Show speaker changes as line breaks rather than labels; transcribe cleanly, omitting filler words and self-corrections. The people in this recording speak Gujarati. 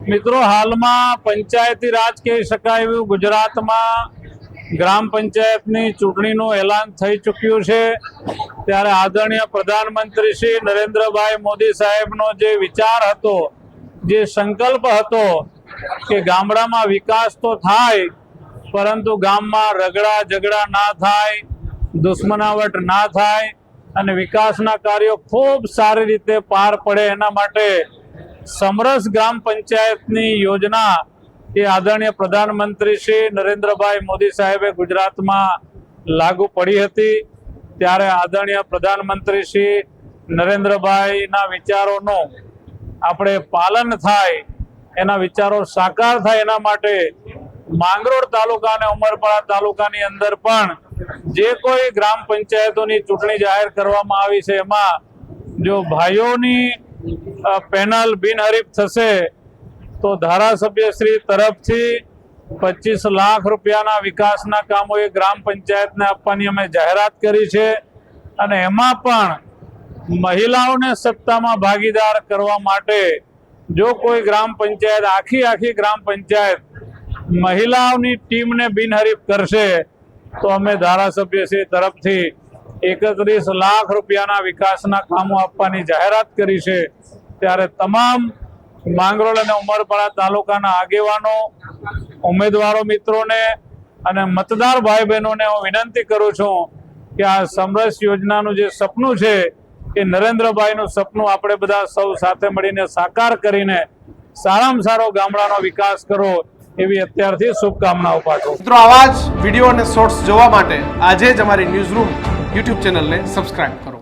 मित्रों हाल में पंचायती राज कही शकाय एवं गुजरात में ग्राम पंचायत चूंटणीनु एलान थई चूक्यु छे। त्यारे आदरणीय प्रधानमंत्री श्री नरेन्द्र भाई मोदी साहेबनो जे विचार हतो, जे संकल्प हतो के गामडामां विकास तो थाय परंतु गाममां रगड़ा झगड़ा ना थाय, दुश्मनावट ना थाय અને વિકાસના કાર્યો ખૂબ સારી રીતે પાર પડે એના માટે સમરસ ગ્રામ પંચાયતની યોજના એ આદરણીય પ્રધાનમંત્રી શ્રી નરેન્દ્રભાઈ મોદી સાહેબે ગુજરાતમાં લાગુ પડી હતી। ત્યારે આદરણીય પ્રધાનમંત્રી શ્રી નરેન્દ્રભાઈના વિચારોનું આપણે પાલન થાય, એના વિચારો સાકાર થાય એના માટે માંગરોળ તાલુકા અને ઉમરપાડા તાલુકાની અંદર પણ जे कोई ग्राम पंचायतों की चूंटणी जाहिर करवामां आवी छे एमां जो भाईओनी पेनल बिनहरीफ थशे तो धारासभ्य श्री तरफथी 25 लाख रुपयाना विकासना कामों ए ग्राम पंचायत ने आपवानी अमे जाहेरात करी छे अने एमां पण महिलाओने सत्तामां भागीदार करवा माटे जो कोई ग्राम पंचायत आखी ग्राम पंचायत महिलाओनी टीम ने बिनहरीफ करशे तो अमे धारासभ्य श्री तरफथी 31 लाख रुपयाना विकासना कामों आपवानी जाहेरात करी छे। त्यारे तमाम માંગરોળ અને ઉમરપાડા તાલુકાના આગેવાનો, ઉમેદવારો મિત્રોને અને મતદાર ભાઈ બહેનોને હું વિનંતી કરું છું કે આ સમરસ યોજનાનું જે સપનું છે એ નરેન્દ્રભાઈનું સપનું આપણે બધા સૌ સાથે મળીને સાકાર કરીને સારામાં સારો ગામડાનો વિકાસ કરો એવી અત્યારથી શુભકામનાઓ પાઠવું।
મિત્રો આવા જ વિડીયો અને શોર્ટ્સ જોવા માટે આજે જ અમારી ન્યૂઝ રૂમ યુટ્યુબ ચેનલને સબસ્ક્રાઇબ કરો।